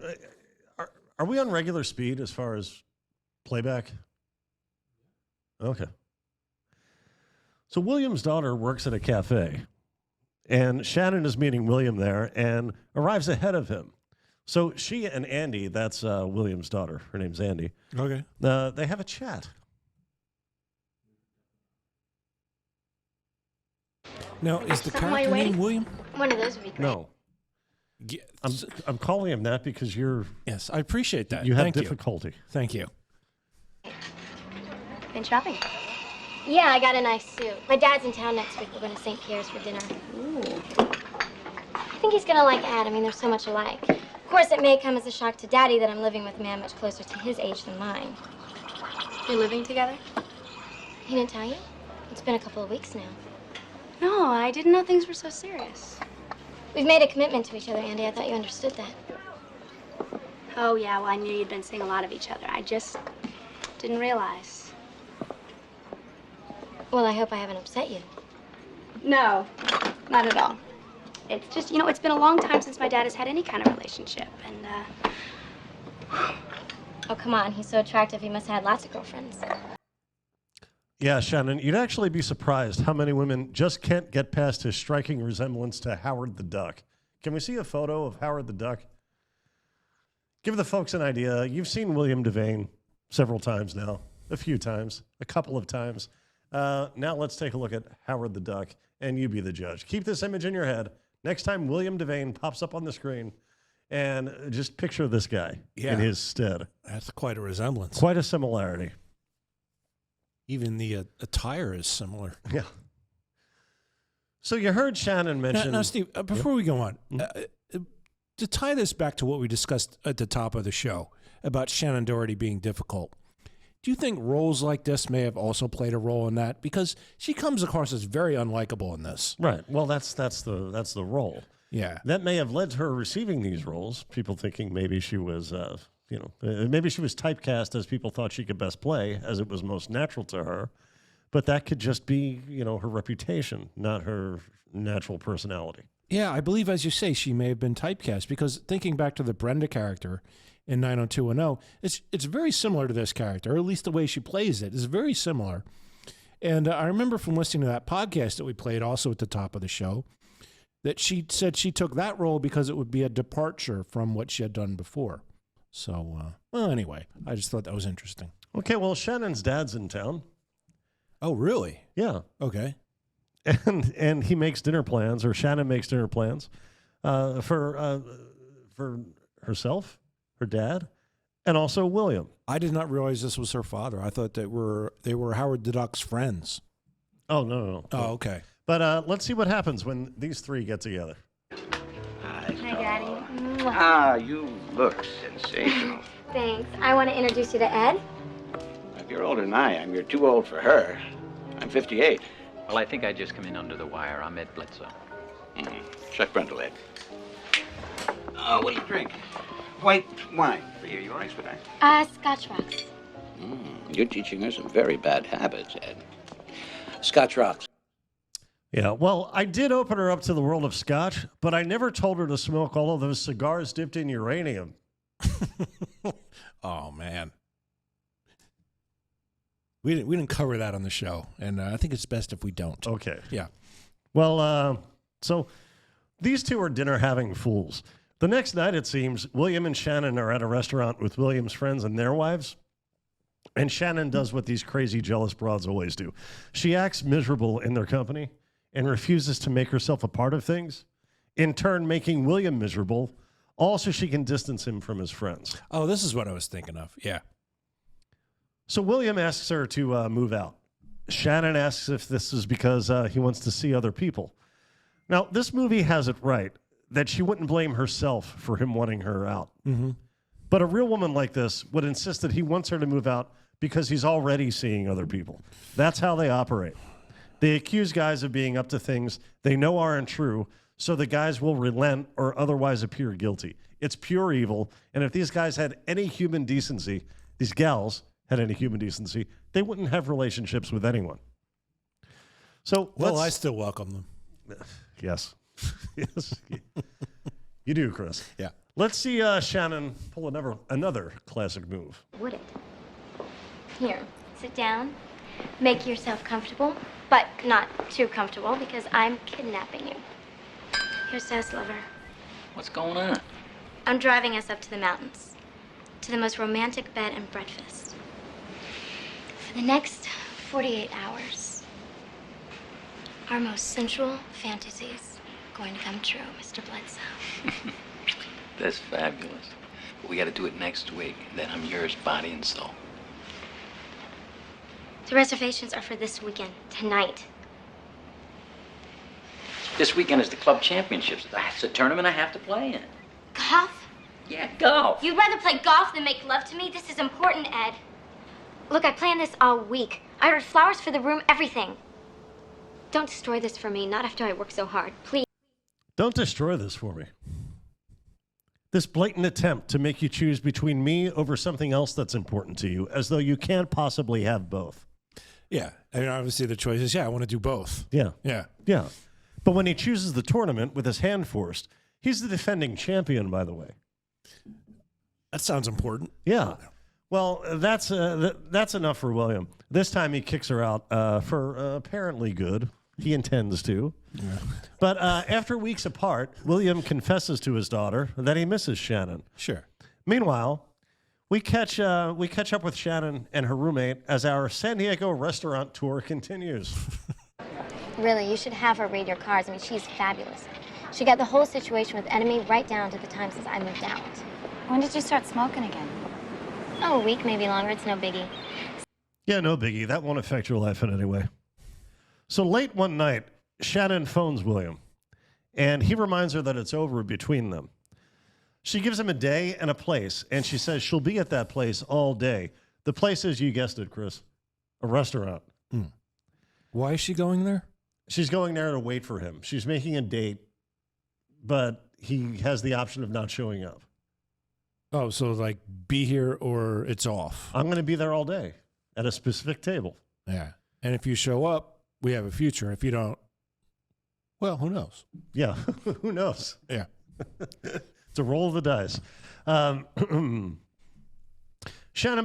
regular speed as far as playback? Okay. So William's daughter works at a cafe, and Shannen is meeting William there and arrives ahead of him. So she and Andy, that's William's daughter, her name's Andy. Okay. They have a chat. Now, is the Something while character you're name waiting? William? One of those would be great. No. I'm calling him that because you're... Yes, I appreciate that. You have Thank difficulty. Thank you. Been shopping? Yeah, I got a nice suit. My dad's in town next week. We're going to St. Pierre's for dinner. Ooh. I think he's going to like Ad. I mean, they're so much alike. Of course, it may come as a shock to Daddy that I'm living with a man much closer to his age than mine. You're living together? He didn't tell you? It's been a couple of weeks now. No, I didn't know things were so serious. We've made a commitment to each other, Andy. I thought you understood that. Oh, yeah, well, I knew you'd been seeing a lot of each other. I just didn't realize. Well, I hope I haven't upset you. No, not at all. It's just, it's been a long time since my dad has had any kind of relationship, and, Oh, come on. He's so attractive, he must have had lots of girlfriends. Yeah, Shannen, you'd actually be surprised how many women just can't get past his striking resemblance to Howard the Duck. Can we see a photo of Howard the Duck? Give the folks an idea. You've seen William Devane several times now, a few times, a couple of times. Now let's take a look at Howard the Duck, and you be the judge. Keep this image in your head. Next time William Devane pops up on the screen, and just picture this guy in his stead. That's quite a resemblance. Quite a similarity. Even the attire is similar. Yeah. So you heard Shannen mention... Now Steve, before we go on, to tie this back to what we discussed at the top of the show about Shannen Doherty being difficult, do you think roles like this may have also played a role in that? Because she comes across as very unlikable in this. Right. Well, that's the role. Yeah. That may have led to her receiving these roles, people thinking maybe she was... maybe she was typecast as people thought she could best play, as it was most natural to her. But that could just be, her reputation, not her natural personality. Yeah, I believe, as you say, she may have been typecast, because thinking back to the Brenda character in 90210, it's very similar to this character, or at least the way she plays it is very similar. And I remember from listening to that podcast that we played also at the top of the show, that she said she took that role because it would be a departure from what she had done before. So, well, anyway, I just thought that was interesting. Okay, well, Shannen's dad's in town. Oh, really? Yeah. Okay. And he makes dinner plans, or Shannen makes dinner plans for herself, her dad, and also William. I did not realize this was her father. I thought they were Howard the Duck's friends. Oh, no. Oh, okay. But let's see what happens when these three get together. Hi, Daddy. Ah, you look sensational. Thanks. I want to introduce you to Ed. If you're older than I am, you're too old for her. I'm 58. Well, I think I just come in under the wire. I'm Ed Bledsoe. Check Brundle, Ed. What do you drink? White wine for you. You're expedite. Scotch rocks. You're teaching her some very bad habits, Ed. Scotch rocks. Yeah, well, I did open her up to the world of Scotch, but I never told her to smoke all of those cigars dipped in uranium. Oh, man. We didn't cover that on the show, and I think it's best if we don't. Okay. Yeah. Well, so these two are dinner having fools. The next night, it seems, William and Shannen are at a restaurant with William's friends and their wives. And Shannen does what these crazy, jealous broads always do. She acts miserable in their company and refuses to make herself a part of things, in turn making William miserable, all so she can distance him from his friends. Oh, this is what I was thinking of. Yeah. So William asks her to move out. Shannen asks if this is because he wants to see other people. Now, this movie has it right that she wouldn't blame herself for him wanting her out. Mm-hmm. But a real woman like this would insist that he wants her to move out because he's already seeing other people. That's how they operate. They accuse guys of being up to things they know aren't true, so the guys will relent or otherwise appear guilty. It's pure evil, and if these guys had any human decency, these gals had any human decency, they wouldn't have relationships with anyone. So, well, I still welcome them. Yes. Yes. You do, Chris. Yeah. Let's see Shannen pull another classic move. Would it? Here, sit down. Make yourself comfortable, but not too comfortable because I'm kidnapping you. Here's to us, lover. What's going on? I'm driving us up to the mountains, to the most romantic bed and breakfast. For the next 48 hours, our most sensual fantasies going to come true, Mr. Bledsoe. That's fabulous. But we got to do it next week. Then I'm yours, body and soul. The reservations are for this weekend, tonight. This weekend is the club championships. That's a tournament I have to play in. Golf? Yeah, golf. You'd rather play golf than make love to me? This is important, Ed. Look, I planned this all week. I ordered flowers for the room, everything. Don't destroy this for me, not after I work so hard. Please. Don't destroy this for me. This blatant attempt to make you choose between me over something else that's important to you, as though you can't possibly have both. Yeah. I mean, obviously the choice is, I want to do both. Yeah. Yeah. Yeah. But when he chooses the tournament with his hand forced, he's the defending champion, by the way. That sounds important. Yeah. Well, that's enough for William. This time he kicks her out for apparently good. He intends to. Yeah. But after weeks apart, William confesses to his daughter that he misses Shannen. Sure. Meanwhile, we catch up with Shannen and her roommate as our San Diego restaurant tour continues. Really, you should have her read your cards. I mean, she's fabulous. She got the whole situation with Enemy right down to the time since I moved out. When did you start smoking again? Oh, a week, maybe longer. It's no biggie. Yeah, no biggie. That won't affect your life in any way. So late one night, Shannen phones William, and he reminds her that it's over between them. She gives him a day and a place, and she says she'll be at that place all day. The place is, you guessed it, Chris, a restaurant. Why is she going there? She's going there to wait for him. She's making a date, but he has the option of not showing up. Oh, so like be here or it's off. I'm going to be there all day at a specific table. Yeah. And if you show up, we have a future. If you don't, well, who knows? Yeah, who knows? Yeah. It's a roll of the dice. Shannen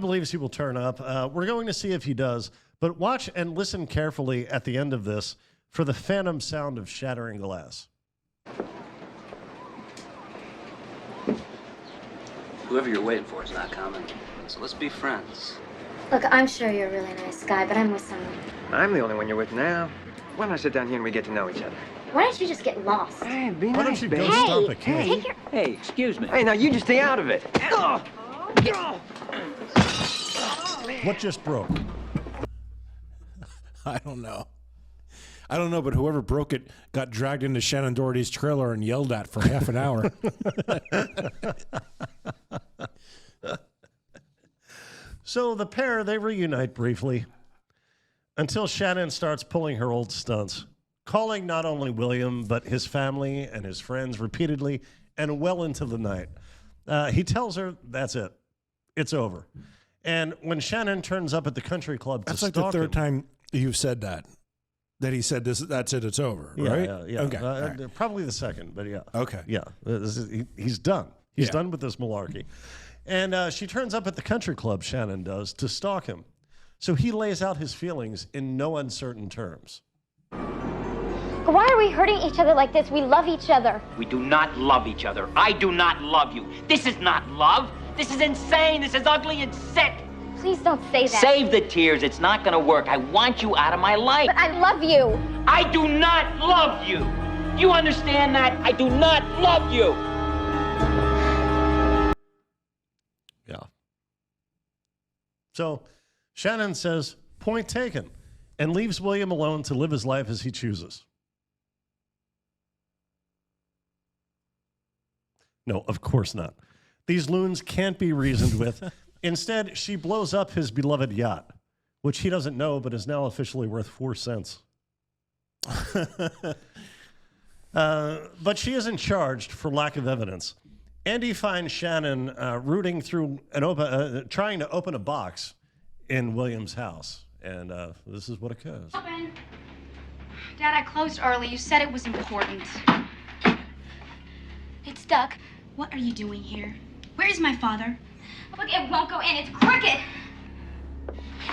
believes he will turn up. We're going to see if he does, but watch and listen carefully at the end of this for the phantom sound of shattering glass. Whoever you're waiting for is not coming, so let's be friends. Look, I'm sure you're a really nice guy, but I'm with someone. I'm the only one you're with now. Why don't I sit down here and we get to know each other? Why don't you just get lost? Hey, be Why nice, don't you baby. go stomp a Hey, kid? take your... Hey, excuse me. Hey, now you just stay out of it. What just broke? I don't know. But whoever broke it got dragged into Shannen Doherty's trailer and yelled at for half an hour. So the pair, they reunite briefly until Shannen starts pulling her old stunts, calling not only William, but his family and his friends repeatedly and well into the night. He tells her that's it. It's over. And when Shannen turns up at the country club to That's like stalk the third him, time you've said that he said this. That's it. It's over. Right? Yeah. Okay. All right. Probably the second, but yeah. Okay. Yeah. He's done. He's Yeah. done with this malarkey. And she turns up at the country club, Shannen does, to stalk him. So he lays out his feelings in no uncertain terms. Why are we hurting each other like this? We love each other. We do not love each other. I do not love you. This is not love. This is insane. This is ugly and sick. Please don't say that. Save the tears. It's not going to work. I want you out of my life. But I love you. I do not love you. You understand that? I do not love you. Yeah. So Shannen says, point taken, and leaves William alone to live his life as he chooses. No, of course not. These loons can't be reasoned with. Instead, she blows up his beloved yacht, which he doesn't know, but is now officially worth 4 cents. But she isn't charged for lack of evidence. Andy finds Shannen rooting through trying to open a box in William's house, and this is what occurs. Open. Dad, I closed early. You said it was important. It's stuck. What are you doing here? Where is my father? Look, it won't go in. It's crooked.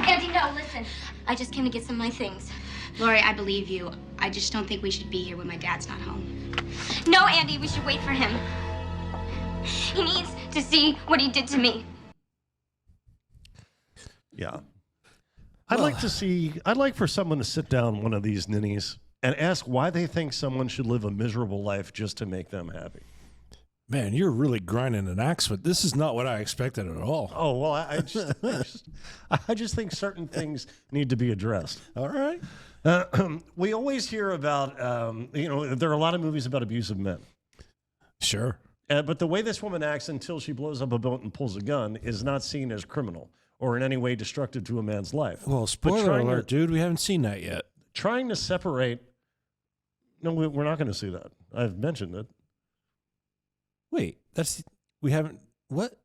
Andy, no, listen. I just came to get some of my things. Lori, I believe you. I just don't think we should be here when my dad's not home. No, Andy, we should wait for him. He needs to see what he did to me. Yeah. I'd like for someone to sit down one of these ninnies and ask why they think someone should live a miserable life just to make them happy. Man, you're really grinding an axe, but this is not what I expected at all. Oh, well, I just think certain things need to be addressed. All right. We always hear about, there are a lot of movies about abusive men. Sure. But the way this woman acts until she blows up a boat and pulls a gun is not seen as criminal or in any way destructive to a man's life. Well, spoiler alert, dude, we haven't seen that yet. Trying to separate... No, we're not going to see that. I've mentioned it. Wait, we haven't, what?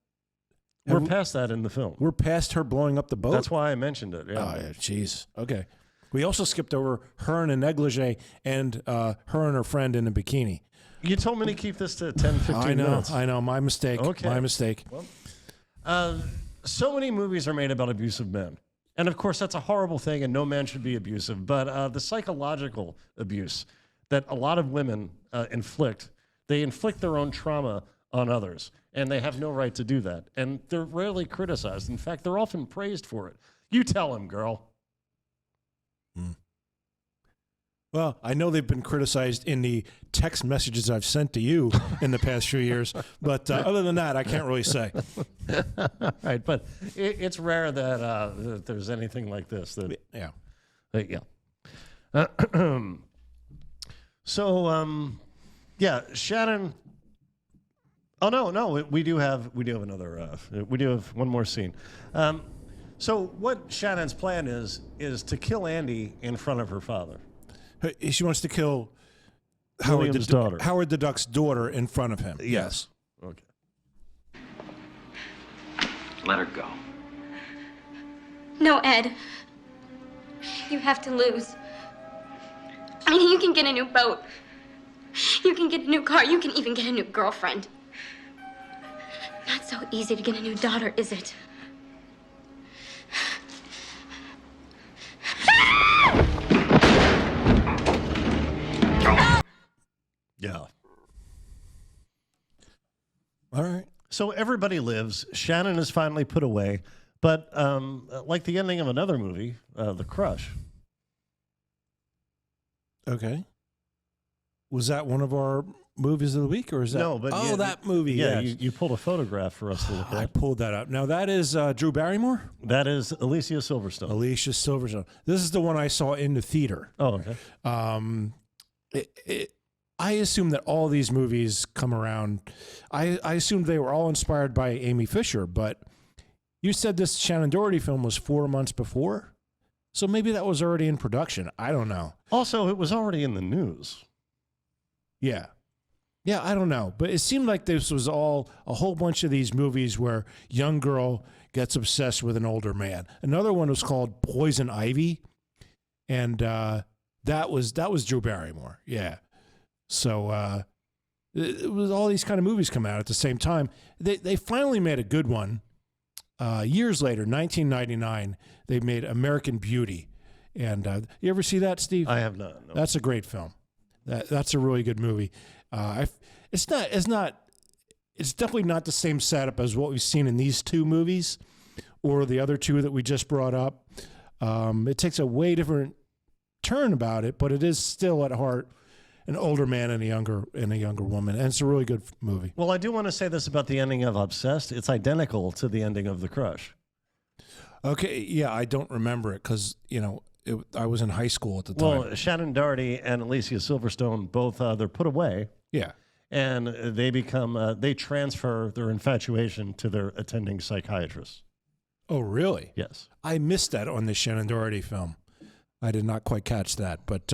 We're past that in the film. We're past her blowing up the boat? That's why I mentioned it. Yeah. Oh, yeah, jeez. Okay. We also skipped over her in a negligee and her and her friend in a bikini. You told me to keep this to 10, 15 minutes. I know. My mistake. Okay. My mistake. Well, so many movies are made about abusive men. And, of course, that's a horrible thing, and no man should be abusive. But the psychological abuse that a lot of women inflict, they inflict their own trauma on others, and they have no right to do that. And they're rarely criticized. In fact, they're often praised for it. You tell him, girl. Well, I know they've been criticized in the text messages I've sent to you in the past few years, but other than that, I can't really say. Right, but it's rare that there's anything like this. Yeah. Yeah, Shannen. Oh no, we do have another. We do have one more scene. So what Shannen's plan is to kill Andy in front of her father. She wants to kill William's daughter. Howard the Duck's daughter in front of him. Yes. Okay. Let her go. No, Ed. You have to lose. I mean, you can get a new boat. You can get a new car. You can even get a new girlfriend. Not so easy to get a new daughter, is it? Yeah. All right. So everybody lives. Shannen is finally put away. But like the ending of another movie, The Crush. Okay. Was that one of our movies of the week, or is that? No, but that movie. Yeah, yes. you pulled a photograph for us to look at. I pulled that up. Now that is Drew Barrymore. That is Alicia Silverstone. Alicia Silverstone. This is the one I saw in the theater. Oh, okay. I assume that all these movies come around. I assumed they were all inspired by Amy Fisher, but you said this Shannen Doherty film was 4 months before, so maybe that was already in production. I don't know. Also, it was already in the news. Yeah. Yeah, I don't know. But it seemed like this was all a whole bunch of these movies where young girl gets obsessed with an older man. Another one was called Poison Ivy, and that was Drew Barrymore. Yeah. So It was all these kind of movies come out at the same time. They finally made a good one. Years later, 1999, they made American Beauty. And you ever see that, Steve? I have not. No. That's a great film. That's a really good movie. It's definitely not the same setup as what we've seen in these two movies or the other two that we just brought up. It takes a way different turn about it, but it is still at heart an older man and a younger woman, and it's a really good movie. Well, I do want to say this about the ending of Obsessed. It's identical to the ending of The Crush. Okay, yeah, I don't remember it because, I was in high school at the time. Well, Shannen Doherty and Alicia Silverstone both, they're put away. Yeah. And they transfer their infatuation to their attending psychiatrist. Oh, really? Yes. I missed that on the Shannen Doherty film. I did not quite catch that. But,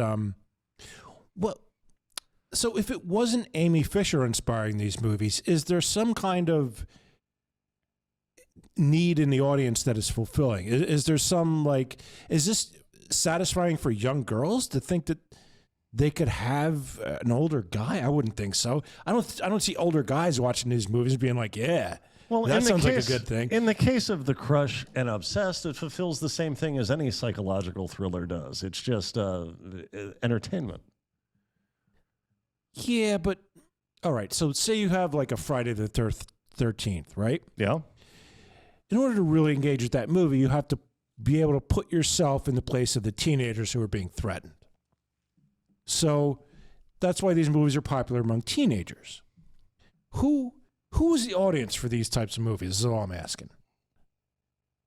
so if it wasn't Amy Fisher inspiring these movies, is there some kind of need in the audience that is fulfilling? Is there some, is this satisfying for young girls to think that they could have an older guy? I wouldn't think so. I don't see older guys watching these movies being like, yeah, well, that sounds like a good thing. In the case of The Crush and Obsessed, it fulfills the same thing as any psychological thriller does. It's just entertainment. Yeah, but all right. So say you have like a Friday the 13th, right? Yeah. In order to really engage with that movie, you have to be able to put yourself in the place of the teenagers who are being threatened. So that's why these movies are popular among teenagers. Who is the audience for these types of movies? Is all I'm asking.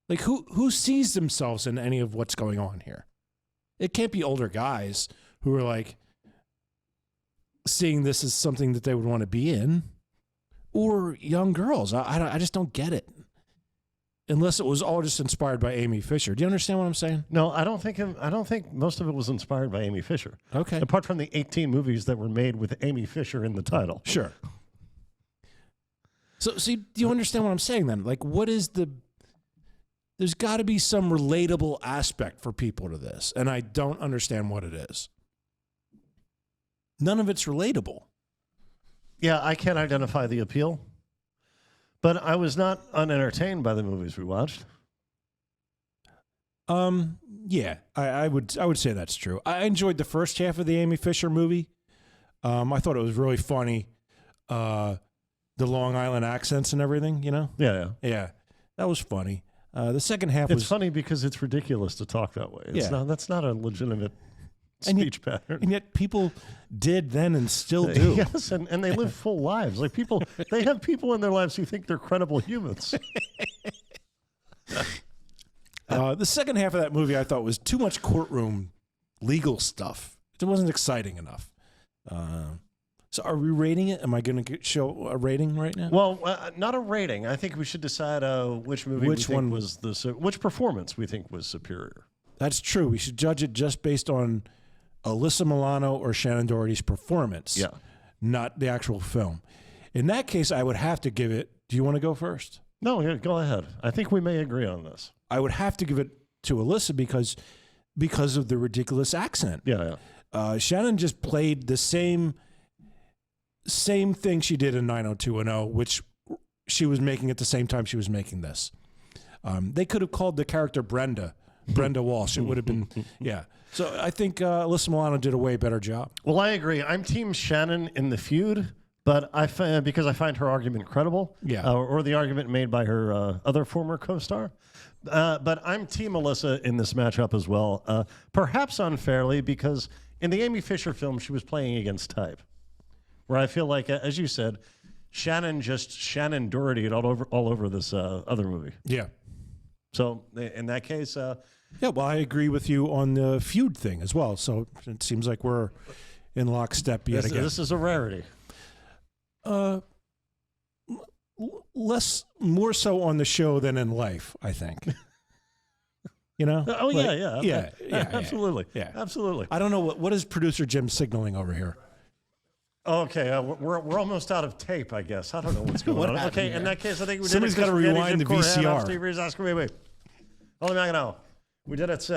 Like who sees themselves in any of what's going on here? It can't be older guys who are like seeing this as something that they would want to be in, or young girls. I just don't get it. Unless it was all just inspired by Amy Fisher. Do you understand what I'm saying? No, I don't think most of it was inspired by Amy Fisher. Okay. Apart from the 18 movies that were made with Amy Fisher in the title. Sure. So, see, do you understand what I'm saying then? Like, there's got to be some relatable aspect for people to this, and I don't understand what it is. None of it's relatable. Yeah, I can't identify the appeal. But I was not unentertained by the movies we watched. Yeah, I would say that's true. I enjoyed the first half of the Amy Fisher movie. I thought it was really funny. The Long Island accents and everything, Yeah. That was funny. The second half was funny because it's ridiculous to talk that way. That's not a legitimate speech pattern. And yet people did then and still do. Yes, and they live full lives. Like they have people in their lives who think they're credible humans. The second half of that movie I thought was too much courtroom legal stuff. It wasn't exciting enough. So are we rating it? Am I going to show a rating right now? Well, not a rating. I think we should decide which performance we think was superior. That's true. We should judge it just based on Alyssa Milano or Shannen Doherty's performance, not the actual film. In that case, I would have to give it. Do you want to go first? No, go ahead. I think we may agree on this. I would have to give it to Alyssa because of the ridiculous accent. Yeah. Shannen just played the same thing she did in 90210, which she was making at the same time she was making this. They could have called the character Brenda Walsh. It would have been, yeah. So I think Alyssa Milano did a way better job. Well, I agree. I'm Team Shannen in the feud, but because I find her argument credible, or the argument made by her other former co-star. But I'm Team Alyssa in this matchup as well, perhaps unfairly, because in the Amy Fisher film, she was playing against type, where I feel like, as you said, Shannen Doherty all over this other movie. Yeah. So in that case... yeah, well, I agree with you on the feud thing as well. So it seems like we're in lockstep yet again. This is a rarity. More so on the show than in life, I think. Oh, like, yeah. Absolutely. Yeah, absolutely. I don't know what is producer Jim signaling over here. Okay, we're almost out of tape, I guess. I don't know what's going on. Okay, in that case, I think we somebody's got to rewind the VCR. Steve Reeves, ask me. Holy Magano. We did it.